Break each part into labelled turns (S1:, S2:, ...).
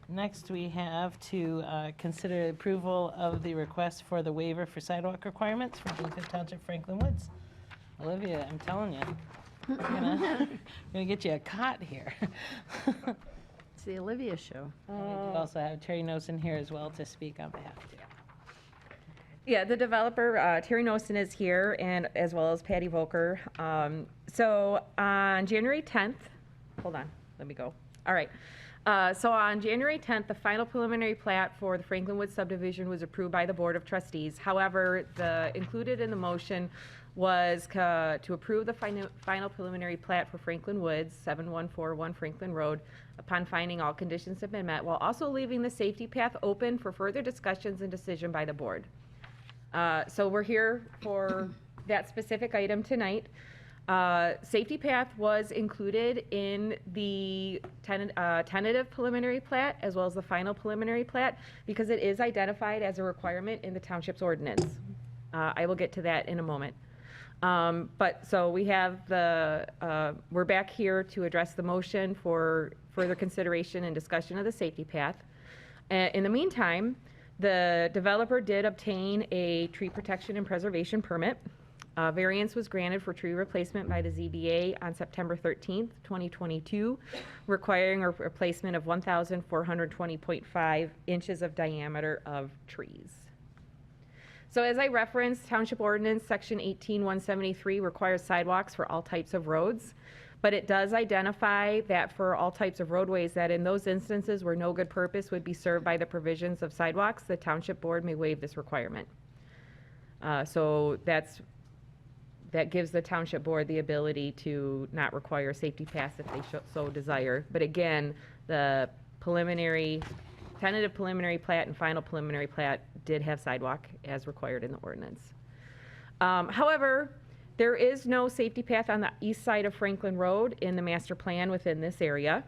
S1: Next, we have to consider approval of the request for the waiver for sidewalk requirements for Bloomfield Township, Franklin Woods. Olivia, I'm telling you, we're gonna get you a cot here.
S2: It's the Olivia show.
S1: We also have Terry Nosen here as well to speak on behalf of.
S3: Yeah, the developer, Terry Nosen is here, and as well as Patty Volker. So on January 10th, hold on, let me go. All right. So on January 10th, the final preliminary plat for the Franklin Woods subdivision was approved by the Board of Trustees. However, included in the motion was to approve the final preliminary plat for Franklin Woods, 7141 Franklin Road, upon finding all conditions have been met, while also leaving the safety path open for further discussions and decision by the board. So we're here for that specific item tonight. Safety path was included in the tentative preliminary plat as well as the final preliminary plat because it is identified as a requirement in the township's ordinance. I will get to that in a moment. But so we have we're back here to address the motion for further consideration and discussion of the safety path. In the meantime, the developer did obtain a tree protection and preservation permit. Variance was granted for tree replacement by the ZBA on September 13th, 2022, requiring a replacement of 1,420.5 inches of diameter of trees. So as I referenced, Township Ordinance Section 18173 requires sidewalks for all types of roads, but it does identify that for all types of roadways, that in those instances where no good purpose would be served by the provisions of sidewalks, the Township Board may waive this requirement. So that gives the Township Board the ability to not require safety paths if they so desire. But again, the tentative preliminary plat and final preliminary plat did have sidewalk as required in the ordinance. However, there is no safety path on the east side of Franklin Road in the master plan within this area.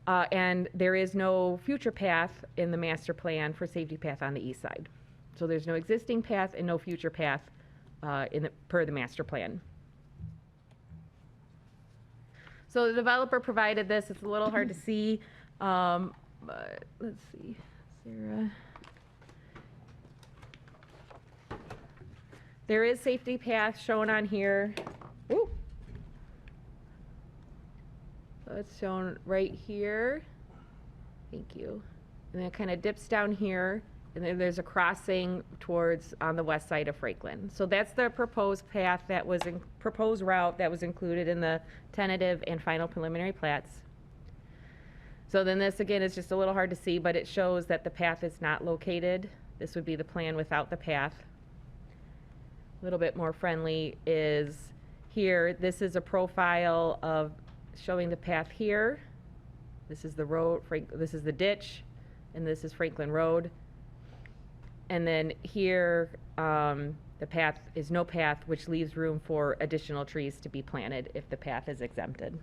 S3: And there is no future path in the master plan for safety path on the east side. So there's no existing path and no future path per the master plan. So the developer provided this. It's a little hard to see, but let's see, Sarah. There is safety path shown on here. Ooh. So it's shown right here. Thank you. And then it kind of dips down here. And then there's a crossing on the west side of Franklin. So that's the proposed path proposed route that was included in the tentative and final preliminary plats. So then this again is just a little hard to see, but it shows that the path is not located. This would be the plan without the path. A little bit more friendly is here. This is a profile of showing the path here. This is the road, this is the ditch, and this is Franklin Road. And then here, the path is no path, which leaves room for additional trees to be planted if the path is exempted.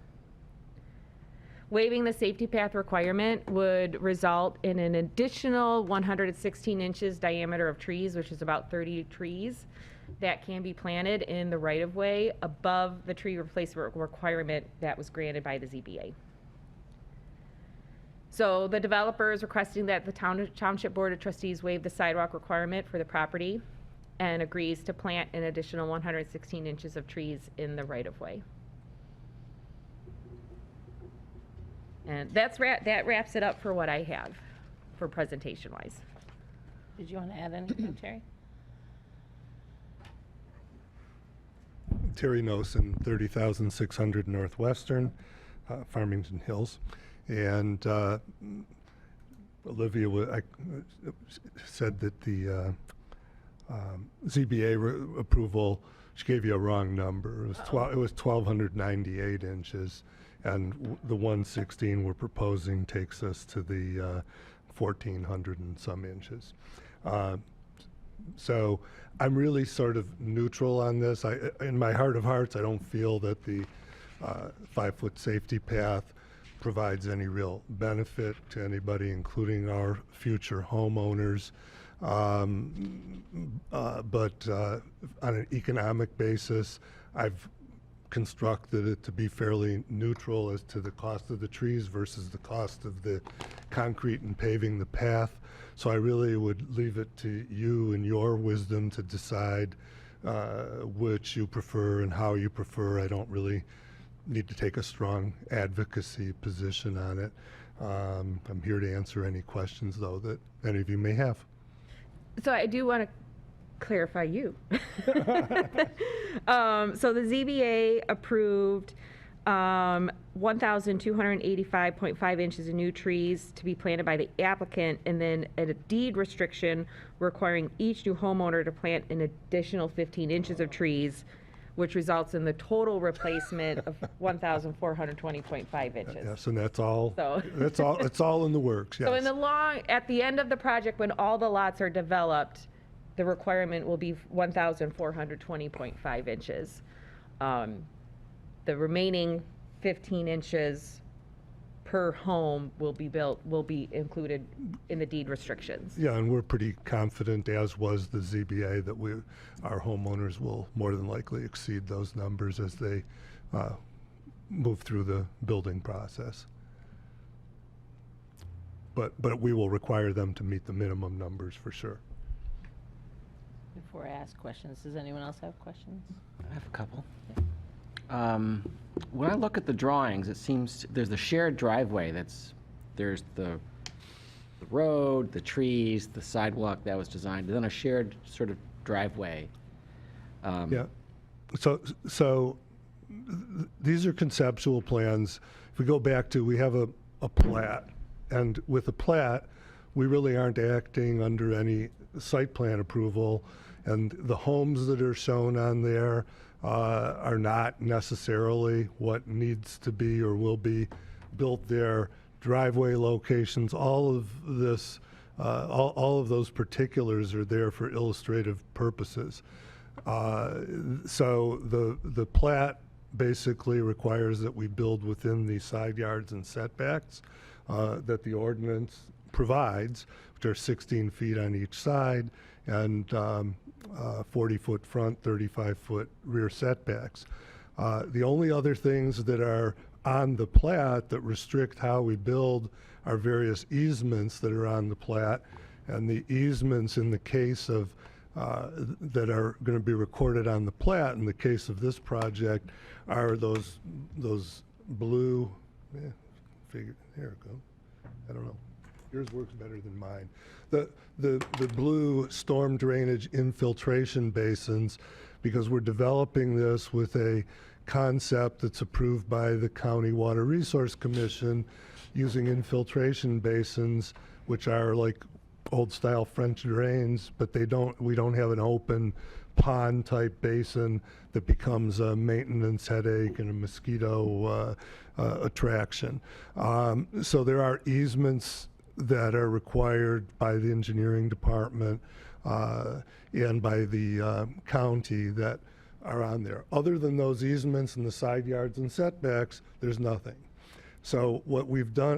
S3: Waiving the safety path requirement would result in an additional 116 inches diameter of trees, which is about 30 trees, that can be planted in the right-of-way above the tree replacement requirement that was granted by the ZBA. So the developer is requesting that the Township Board of Trustees waive the sidewalk requirement for the property and agrees to plant an additional 116 inches of trees in the right-of-way. And that wraps it up for what I have for presentation-wise.
S1: Did you want to add anything, Terry?
S4: Terry Nosen, 30,600 Northwestern, Farmington Hills. And Olivia said that the ZBA approval, she gave you a wrong number. It was 1,298 inches, and the 116 we're proposing takes us to the 1,400 and some inches. So I'm really sort of neutral on this. In my heart of hearts, I don't feel that the 5-foot safety path provides any real benefit to anybody, including our future homeowners. But on an economic basis, constructed it to be fairly neutral as to the cost of the trees versus the cost of the concrete and paving the path. So I really would leave it to you and your wisdom to decide which you prefer and how you prefer. I don't really need to take a strong advocacy position on it. I'm here to answer any questions, though, that any of you may have.
S3: So I do want to clarify you. So the ZBA approved 1,285.5 inches of new trees to be planted by the applicant, and then a deed restriction requiring each new homeowner to plant an additional 15 inches of trees, which results in the total replacement of 1,420.5 inches.
S4: Yes, and that's all.
S3: So-
S4: That's all. It's all in the works. Yes.
S3: So at the end of the project, when all the lots are developed, the requirement will be 1,420.5 inches. The remaining 15 inches per home will be included in the deed restrictions.
S4: Yeah, and we're pretty confident, as was the ZBA, that our homeowners will more than likely exceed those numbers as they move through the building process. But we will require them to meet the minimum numbers for sure.
S1: Before I ask questions, does anyone else have questions?
S5: I have a couple. When I look at the drawings, it seems there's the shared driveway there's the road, the trees, the sidewalk that was designed, and then a shared sort of driveway.
S4: Yeah. So these are conceptual plans. If we go back to, we have a plat, and with a plat, we really aren't acting under any site plan approval, and the homes that are shown on there are not necessarily what needs to be or will be built there. Driveway locations, all of this, all of those particulars are there for illustrative purposes. So the plat basically requires that we build within the side yards and setbacks that the ordinance provides, which are 16 feet on each side and 40-foot front, 35-foot rear setbacks. The only other things that are on the plat that restrict how we build are various easements that are on the plat, and the easements in the case of that are going to be recorded on the plat in the case of this project are those blue, here it goes. I don't know. Yours works better than mine. The blue storm drainage infiltration basins, because we're developing this with a concept that's approved by the County Water Resource Commission using infiltration basins, which are like old style French drains, but we don't have an open pond type basin that becomes a maintenance headache and a mosquito attraction. So there are easements that are required by the engineering department and by the county that are on there. Other than those easements and the side yards and setbacks, there's nothing. So what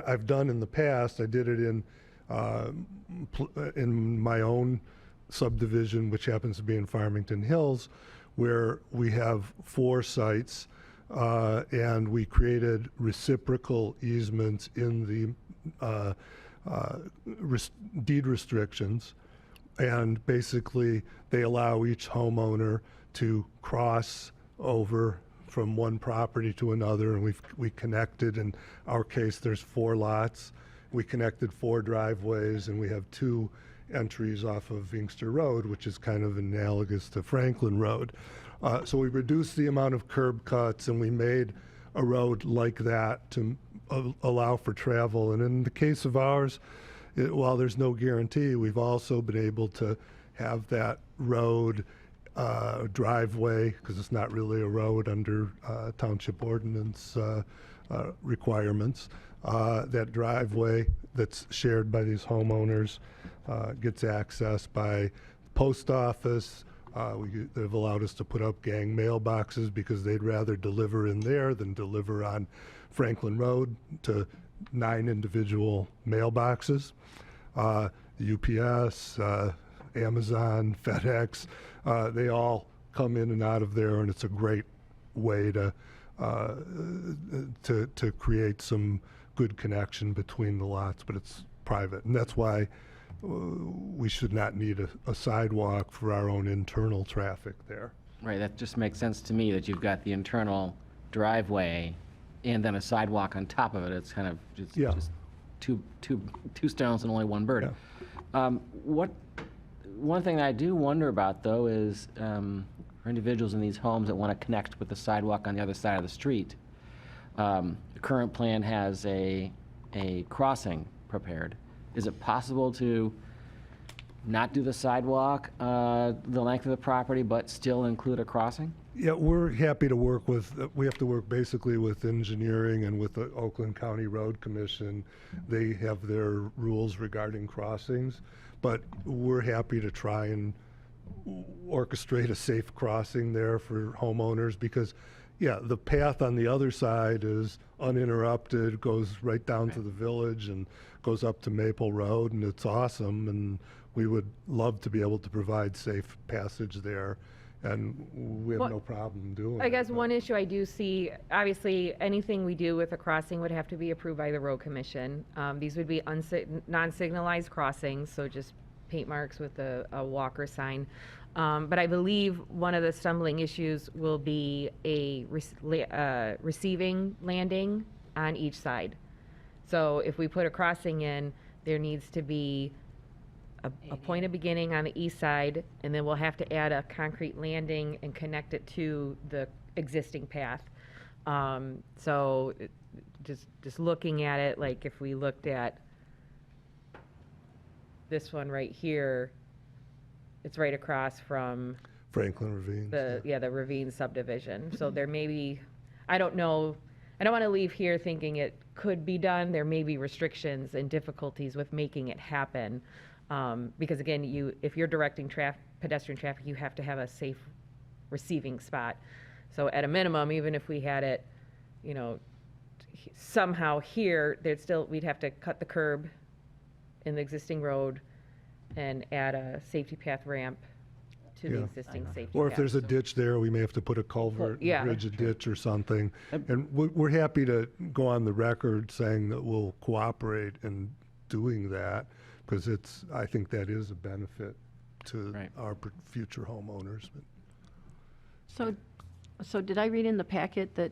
S4: I've done in the past, I did it in my own subdivision, which happens to be in Farmington Hills, where we have 4 sites, and we created reciprocal easements in the deed restrictions, and basically they allow each homeowner to cross over from one property to another, and we connected. In our case, there's 4 lots. We connected 4 driveways, and we have 2 entries off of Inkster Road, which is kind of analogous to Franklin Road. So we reduced the amount of curb cuts, and we made a road like that to allow for travel. And in the case of ours, while there's no guarantee, we've also been able to have that road driveway, because it's not really a road under township ordinance requirements. That driveway that's shared by these homeowners gets accessed by post office. They've allowed us to put up gang mailboxes because they'd rather deliver in there than deliver on Franklin Road to 9 individual mailboxes. UPS, Amazon, FedEx, they all come in and out of there, and it's a great way to create some good connection between the lots, but it's private. And that's why we should not need a sidewalk for our own internal traffic there.
S5: Right, that just makes sense to me, that you've got the internal driveway and then a sidewalk on top of it. It's kind of
S4: Yeah.
S5: just two stones and only one bird. One thing that I do wonder about, though, is for individuals in these homes that want to connect with the sidewalk on the other side of the street. The current plan has a crossing prepared. Is it possible to not do the sidewalk the length of the property, but still include a crossing?
S4: Yeah, we're happy to work with, we have to work basically with engineering and with the Oakland County Road Commission. They have their rules regarding crossings, but we're happy to try and orchestrate a safe crossing there for homeowners because, yeah, the path on the other side is uninterrupted, goes right down to the village and goes up to Maple Road, and it's awesome, and we would love to be able to provide safe passage there, and we have
S3: Well,
S4: no problem doing it.
S3: I guess
S4: but-
S3: one issue I do see, obviously, anything we do with a crossing would have to be approved by the road commission. These would be non-signalized crossings, so just paint marks with a walker sign. But I believe one of the stumbling issues will be a receiving landing on each side. So if we put a crossing in, there needs to be a point of beginning on the east side, and then we'll have to add a concrete landing and connect it to the existing path. So just looking at it, like if we looked at this one right here, it's right across from
S4: Franklin Ravine.
S3: the Ravine subdivision. So there may be, I don't know, I don't want to leave here thinking it could be done. There may be restrictions and difficulties with making it happen. Because again, if you're directing pedestrian traffic, you have to have a safe receiving spot. So at a minimum, even if we had it, somehow here, we'd have to cut the curb in the existing road and add a safety path ramp to the
S4: Yeah.
S3: existing safety path.
S4: Or if there's a ditch there, we may have to put a culvert,
S3: Yeah.
S4: bridge a ditch or something. And we're happy to go on the record saying that we'll cooperate in doing that, because I think that is a benefit to
S5: Right.
S4: our future homeowners.
S2: So did I read in the packet that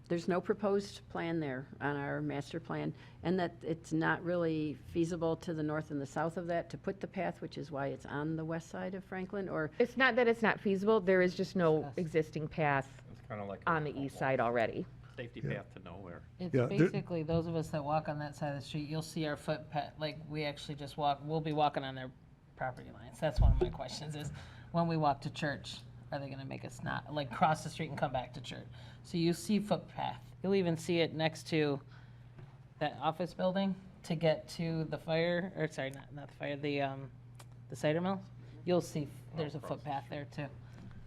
S2: there's no proposed plan there on our master plan, and that it's not really feasible to the north and the south of that to put the path, which is why it's on the west side of Franklin, or?
S3: It's not that it's not feasible, there is just no existing path
S6: It's kind of like
S3: on the east side already.
S6: safety
S4: Yeah.
S6: path to nowhere.
S1: It's
S4: Yeah, there-
S1: basically, those of us that walk on that side of the street, you'll see our footpath, like, we actually just we'll be walking on their property lines. That's one of my questions is, when we walk to church, are they gonna make us not, like, cross the street and come back to church? So you see footpath. You'll even see it next to that office building to get to the fire, or sorry, not the fire, the cider mill. You'll see there's a footpath there too,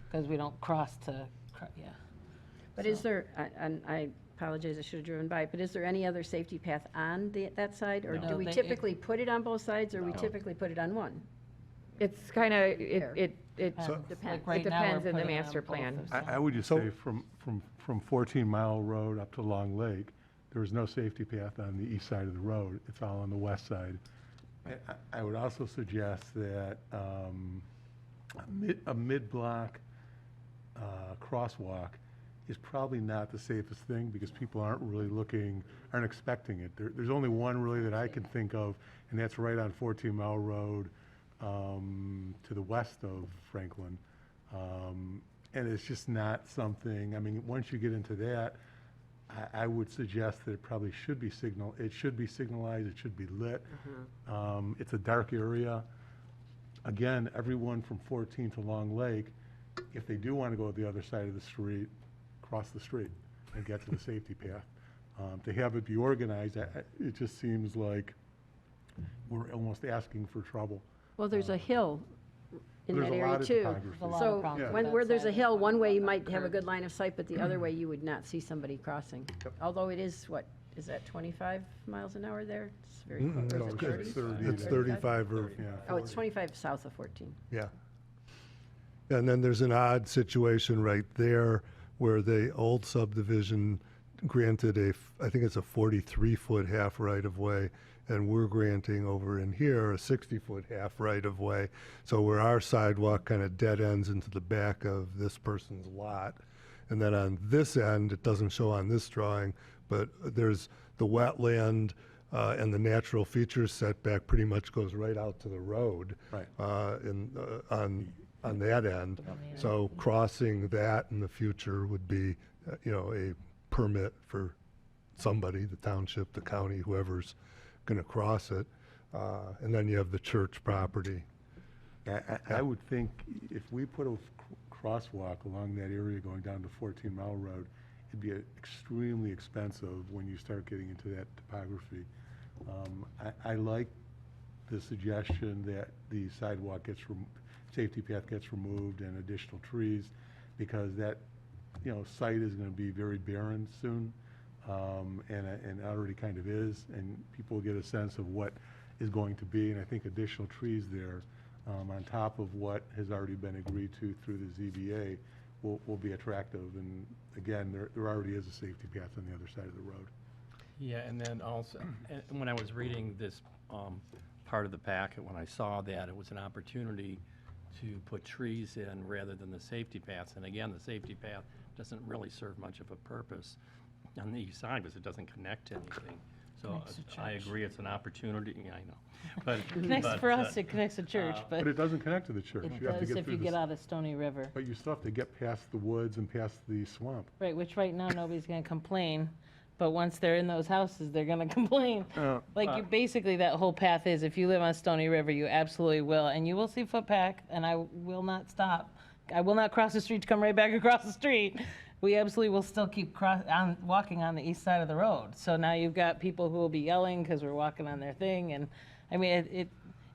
S1: because we don't cross yeah.
S2: But is there, and I apologize, I should have driven by, but is there any other safety path on that side? Or
S1: No.
S2: do we
S1: No,
S2: typically put it on both sides, or we
S6: No.
S2: typically put it on one?
S3: It's kind of,
S2: Fair.
S3: it
S2: Depends.
S1: Like right
S3: It
S1: now, we're
S3: depends in the
S1: putting it on
S3: master
S1: both
S3: plan.
S1: of
S7: I
S1: them.
S7: would just
S4: So-
S7: say from 14 Mile Road up to Long Lake, there is no safety path on the east side of the road. It's all on the west side. I would also suggest that a mid-block crosswalk is probably not the safest thing because people aren't expecting it. There's only one really that I can think of, and that's right on 14 Mile Road to the west of Franklin. And it's just not something, I mean, once you get into that, I would suggest that it probably should be signalized, it should be lit. It's a dark area. Again, everyone from 14 to Long Lake, if they do want to go to the other side of the street, cross the street and get to the safety path. To have it be organized, it just seems like we're almost asking for trouble.
S2: Well, there's a hill in
S7: There's
S2: that
S7: a
S2: area
S7: lot of
S2: too.
S7: topography.
S1: There's a lot of
S2: So
S1: problems
S7: with
S2: where
S1: that
S2: there's a
S1: side.
S2: hill, one way you might have a
S1: Curve.
S2: good line of sight, but the other way you would not see somebody crossing. Although it is, what, is that 25 miles an hour there? It's very
S4: Mm-mm,
S2: close.
S4: no,
S2: Or is it
S7: it's
S2: 30?
S7: 30.
S4: It's 35 or,
S7: Yeah.
S2: Oh, it's 25 south of 14.
S4: yeah. And then there's an odd situation right there where the old subdivision granted I think it's a 43-foot half right-of-way, and we're granting over in here a 60-foot half right-of-way. So where our sidewalk kind of dead ends into the back of this person's lot. And then on this end, it doesn't show on this drawing, but there's the wetland and the natural features setback pretty much goes right out to the road.
S7: Right.
S4: On that end. So crossing that in the future would be, a permit for somebody, the township, the county, whoever's going to cross it. And then you have the church property.
S7: I would think if we put a crosswalk along that area going down to 14 Mile Road, it'd be extremely expensive when you start getting into that topography. I like the suggestion that the sidewalk safety path gets removed and additional trees, because that, site is going to be very barren soon, and already kind of is, and people get a sense of what is going to be, and I think additional trees there, on top of what has already been agreed to through the ZBA, will be attractive. And again, there already is a safety path on the other side of the road.
S6: Yeah, and then also, and when I was reading this part of the packet, when I saw that, it was an opportunity to put trees in rather than the safety paths. And again, the safety path doesn't really serve much of a purpose on the east side because it doesn't connect to anything. So I agree, it's an opportunity, yeah, I know. But
S1: Connects, for us, it connects to church,
S7: But
S1: but
S7: it doesn't connect to the church.
S1: it
S7: You have to
S1: does
S7: get
S1: if
S7: through
S1: you
S7: the
S1: get out of Stony River.
S7: But you still have to get past the woods and past the swamp.
S1: Right, which right now, nobody's gonna complain, but once they're in those houses, they're gonna complain. Basically, that whole path is, if you live on Stony River, you absolutely will, and you will see footpath, and I will not stop. I will not cross the street to come right back across the street. We absolutely will still keep walking on the east side of the road. So now you've got people who will be yelling because we're walking on their thing, and, I mean,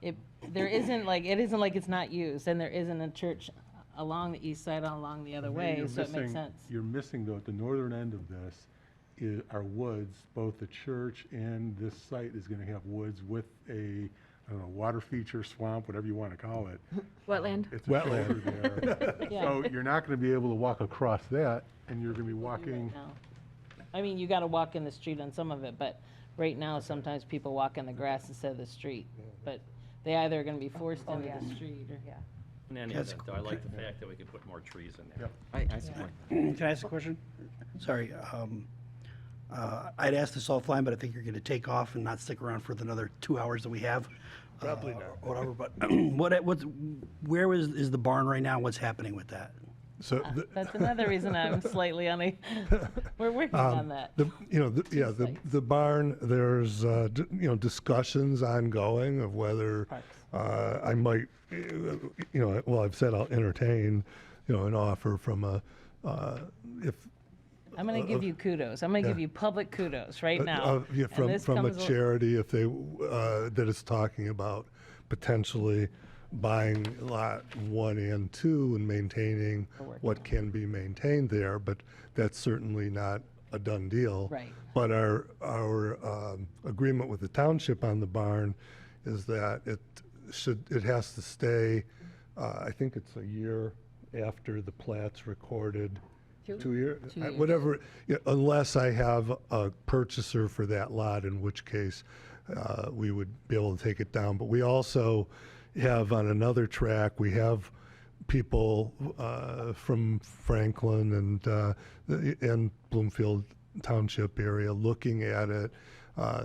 S1: it isn't like it's not used, and there isn't a church along the east side, along the other way, so it makes sense.
S7: You're missing, though, at the northern end of this are woods. Both the church and this site is going to have woods with a, I don't know, water feature, swamp, whatever you want to call it.
S3: Wetland.
S7: It's a shoulder there.
S1: Yeah.
S7: So you're not going to be able to walk across that, and you're going to be walking.
S1: Right now. I mean, you gotta walk in the street on some of it, but right now, sometimes people walk in the grass instead of the street. But they either are gonna be forced into the street or.
S3: Yeah.
S6: in any event, though, I like the fact that we could put more trees in there.
S5: I support.
S8: Can I ask a question? Sorry. I'd asked this offline, but I think you're going to take off and not stick around for another 2 hours that we have.
S4: Probably not.
S8: Whatever, but where is the barn right now? What's happening with that?
S4: So
S1: That's another reason I'm slightly we're working on that.
S4: the barn, there's, discussions ongoing of whether
S1: Parks.
S4: I might, I've said I'll entertain, an offer from if.
S1: I'm gonna give you kudos. I'm gonna give you public kudos right now. And
S4: From
S1: this
S4: a
S1: comes
S4: charity, if they, that is talking about potentially buying lot 1 and 2 and maintaining what can be maintained there, but that's certainly not a done deal.
S1: Right.
S4: But our agreement with the township on the barn is that it has to stay, I think it's a year after the plat's recorded. 2 years?
S1: 2 years.
S4: Whatever, unless I have a purchaser for that lot, in which case we would be able to take it down. But we also have on another track, we have people from Franklin and Bloomfield Township area looking at it.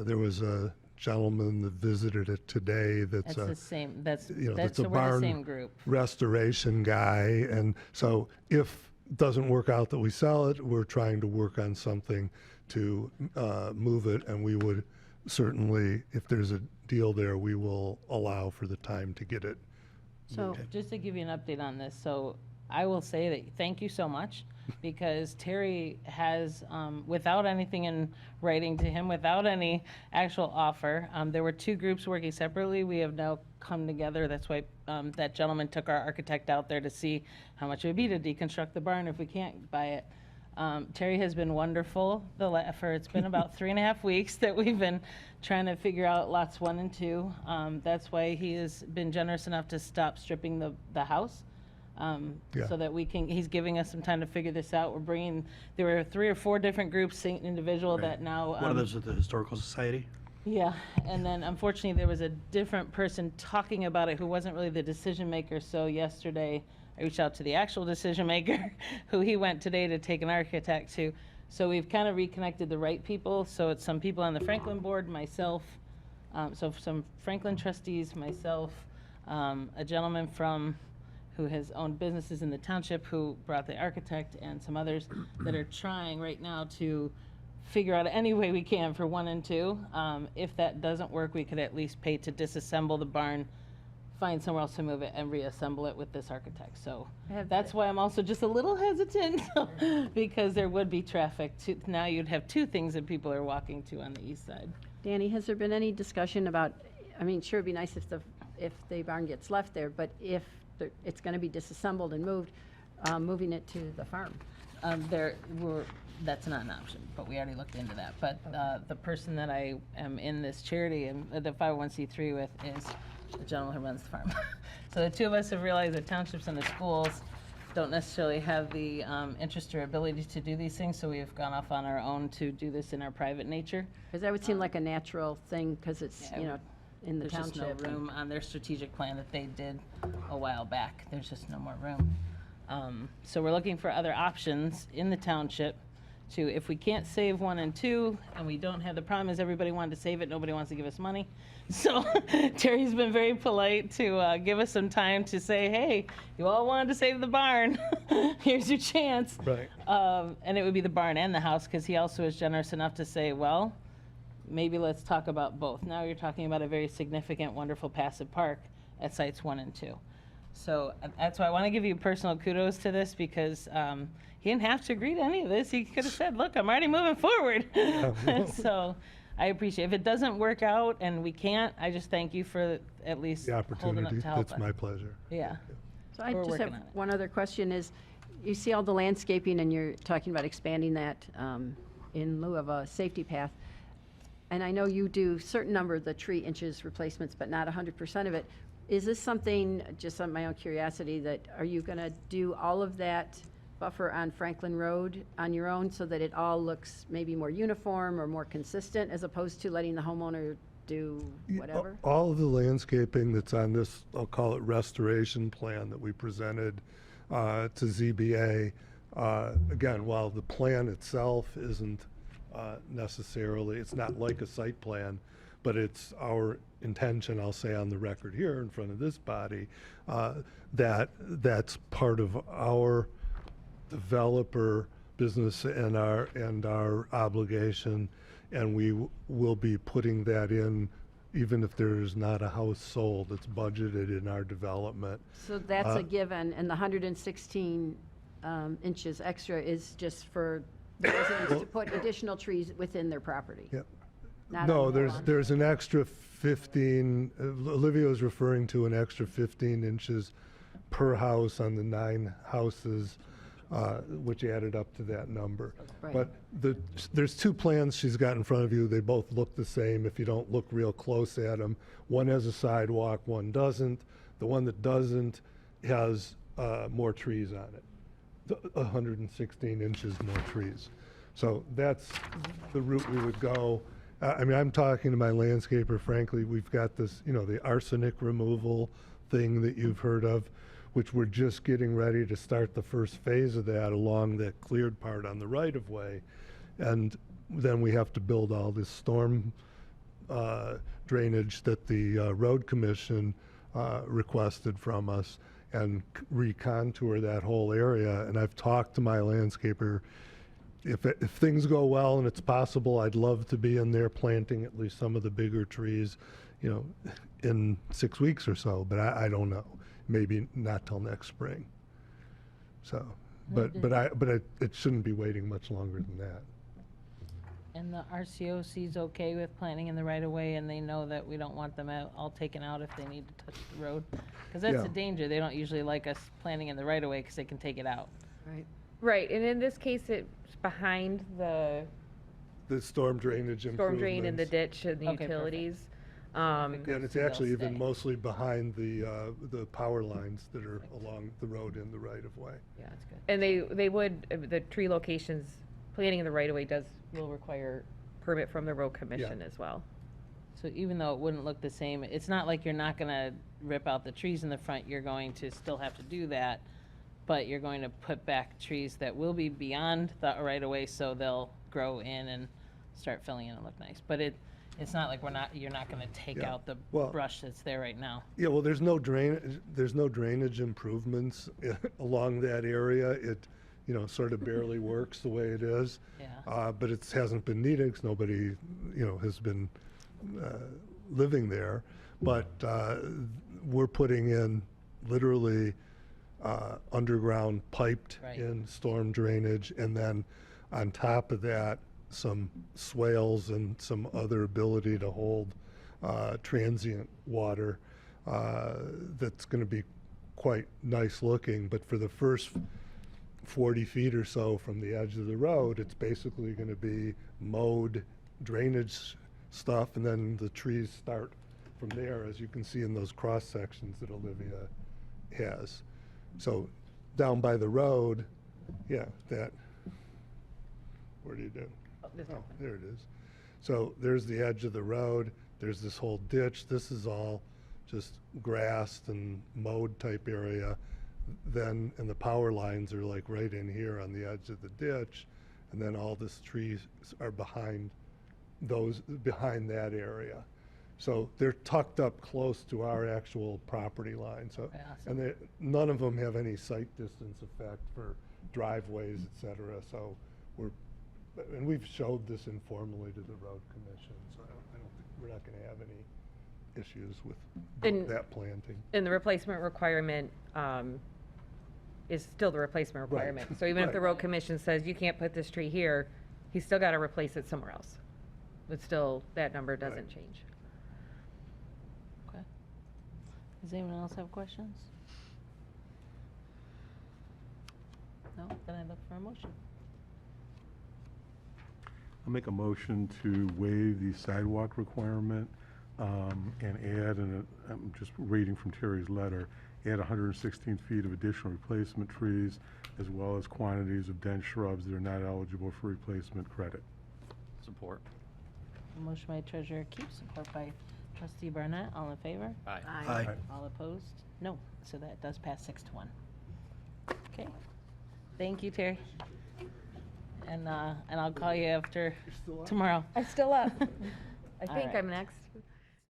S4: There was a gentleman that visited it today that's
S1: That's the same, that's,
S4: that's
S1: so
S4: a
S1: we're the
S4: barn
S1: same group.
S4: restoration guy. And so if it doesn't work out that we sell it, we're trying to work on something to move it. And we would certainly, if there's a deal there, we will allow for the time to get it.
S1: So just to give you an update on this, so I will say that thank you so much, because Terry has, without anything in writing to him, without any actual offer, there were 2 groups working separately. We have now come together. That's why that gentleman took our architect out there to see how much it would be to deconstruct the barn if we can't buy it. Terry has been wonderful. It's been about 3.5 weeks that we've been trying to figure out lots 1 and 2. That's why he has been generous enough to stop stripping the house.
S4: Yeah.
S1: so that he's giving us some time to figure this out. There were 3 or 4 different groups, individual that now.
S8: One of those is the Historical Society.
S1: Yeah, and then unfortunately, there was a different person talking about it who wasn't really the decision maker. So yesterday, I reached out to the actual decision maker, who he went today to take an architect to. So we've kind of reconnected the right people. So it's some people on the Franklin board, myself, so some Franklin trustees, myself, a gentleman who has owned businesses in the township who brought the architect, and some others that are trying right now to figure out any way we can for 1 and 2. If that doesn't work, we could at least pay to disassemble the barn, find somewhere else to move it, and reassemble it with this architect. So that's why I'm also just a little hesitant, because there would be traffic. Now you'd have 2 things that people are walking to on the east side.
S2: Danny, has there been any discussion about, I mean, sure, it'd be nice if the barn gets left there, but if it's going to be disassembled and moved, moving it to the farm?
S1: That's not an option, but we already looked into that. But the person that I am in this charity and the 501c3 with is the gentleman who runs the farm. So the 2 of us have realized that townships and the schools don't necessarily have the interest or ability to do these things, so we've gone off on our own to do this in our private nature.
S2: Because that would seem like a natural thing, because it's,
S1: Yeah,
S2: in the
S1: There's just
S2: township.
S1: no room on their strategic plan that they did a while back. There's just no more room. So we're looking for other options in the township to, if we can't save 1 and 2, and we don't have, the problem is everybody wanted to save it, nobody wants to give us money. So Terry's been very polite to give us some time to say, hey, you all wanted to save the barn. Here's your chance.
S4: Right.
S1: And it would be the barn and the house, because he also is generous enough to say, well, maybe let's talk about both. Now you're talking about a very significant, wonderful passive park at sites 1 and 2. So that's why I want to give you personal kudos to this, because he didn't have to agree to any of this. He could have said, look, I'm already moving forward. So I appreciate it. If it doesn't work out and we can't, I just thank you for at least
S4: The
S1: holding up
S4: opportunity,
S1: to help
S4: that's
S1: us.
S4: my pleasure.
S1: Yeah.
S2: So I
S1: We're
S2: just have
S1: working on it.
S2: one other question is, you see all the landscaping and you're talking about expanding that in lieu of a safety path. And I know you do certain number of the tree inches replacements, but not 100% of it. Is this something, just on my own curiosity, that are you going to do all of that buffer on Franklin Road on your own so that it all looks maybe more uniform or more consistent, as opposed to letting the homeowner do whatever?
S4: All of the landscaping that's on this, I'll call it restoration plan that we presented to ZBA, again, while the plan itself isn't necessarily, it's not like a site plan, but it's our intention, I'll say on the record here in front of this body, that's part of our developer business and our obligation, and we will be putting that in even if there's not a house sold. It's budgeted in our development.
S2: So that's a given, and the 116 inches extra is just for the residents to put additional trees within their property?
S4: Yep.
S2: Not
S4: No,
S2: on the lawn.
S4: there's an extra 15, Olivia was referring to an extra 15 inches per house on the 9 houses, which added up to that number.
S2: Right.
S4: But there's 2 plans she's got in front of you. They both look the same if you don't look real close at them. One has a sidewalk, one doesn't. The one that doesn't has more trees on it. 116 inches more trees. So that's the route we would go. I mean, I'm talking to my landscaper, frankly, we've got this, the arsenic removal thing that you've heard of, which we're just getting ready to start the first phase of that along that cleared part on the right-of-way. And then we have to build all this storm drainage that the road commission requested from us and recontour that whole area. And I've talked to my landscaper. If things go well and it's possible, I'd love to be in there planting at least some of the bigger trees, in 6 weeks or so, but I don't know. Maybe not till next spring. So, but it shouldn't be waiting much longer than that.
S1: And the RCOC's okay with planting in the right of way, and they know that we don't want them all taken out if they need to touch the road? Because that's
S4: Yeah.
S1: a danger. They don't usually like us planting in the right of way because they can take it out.
S2: Right.
S3: Right, and in this case, it's behind the
S4: The storm drainage
S3: storm drain and the
S4: improvements.
S3: ditch and the
S1: Okay, perfect.
S3: utilities.
S4: Yeah, and it's actually even
S1: stay.
S4: mostly behind the power lines that are along the road in the right-of-way.
S1: Yeah, that's good.
S3: And they would, the tree locations, planting in the right of way will require permit from the road commission as well.
S1: So even though it wouldn't look the same, it's not like you're not gonna rip out the trees in the front, you're going to still have to do that, but you're going to put back trees that will be beyond the right of way, so they'll grow in and start filling in and look nice. But it's not like you're not gonna take
S4: Yeah.
S1: out the
S4: Well-
S1: brush that's there right now.
S4: Yeah, well, there's no drainage improvements along that area. It, sort of barely works the way it is.
S1: Yeah.
S4: But it hasn't been needed because nobody, has been living there. But we're putting in literally underground piped
S1: Right.
S4: in storm drainage, and then on top of that, some swales and some other ability to hold transient water that's going to be quite nice looking. But for the first 40 feet or so from the edge of the road, it's basically going to be mowed drainage stuff, and then the trees start from there, as you can see in those cross sections that Olivia has. So down by the road, yeah, where do you do?
S3: Oh, this one.
S4: There it is. So there's the edge of the road, there's this whole ditch, this is all just grassed and mowed type area. Then, and the power lines are like right in here on the edge of the ditch, and then all this trees are behind that area. So they're tucked up close to our actual property line, so,
S1: Okay, awesome.
S4: and none of them have any sight distance effect for driveways, et cetera, so and we've showed this informally to the road commission, so I don't think, we're not gonna have any issues with
S3: And-
S4: that planting.
S3: And the replacement requirement is still the replacement
S4: Right.
S3: requirement. So even if the
S4: Right.
S3: road commission says you can't put this tree here, he's still got to replace it somewhere else. But still, that number doesn't
S4: Right.
S3: change.
S1: Okay. Does anyone else have questions? No? Then I look for a motion.
S7: I'll make a motion to waive the sidewalk requirement and add, I'm just reading from Terry's letter, add 116 feet of additional replacement trees as well as quantities of dense shrubs that are not eligible for replacement credit.
S6: Support.
S1: Motion by Treasurer Keep, support by Trustee Barnett. All in favor?
S6: Aye.
S8: Aye.
S1: All opposed? No. So that does pass 6-1. Okay. Thank you, Terry. And I'll call you after tomorrow.
S3: I'm still up. I
S1: All
S3: think
S1: right.
S3: I'm next.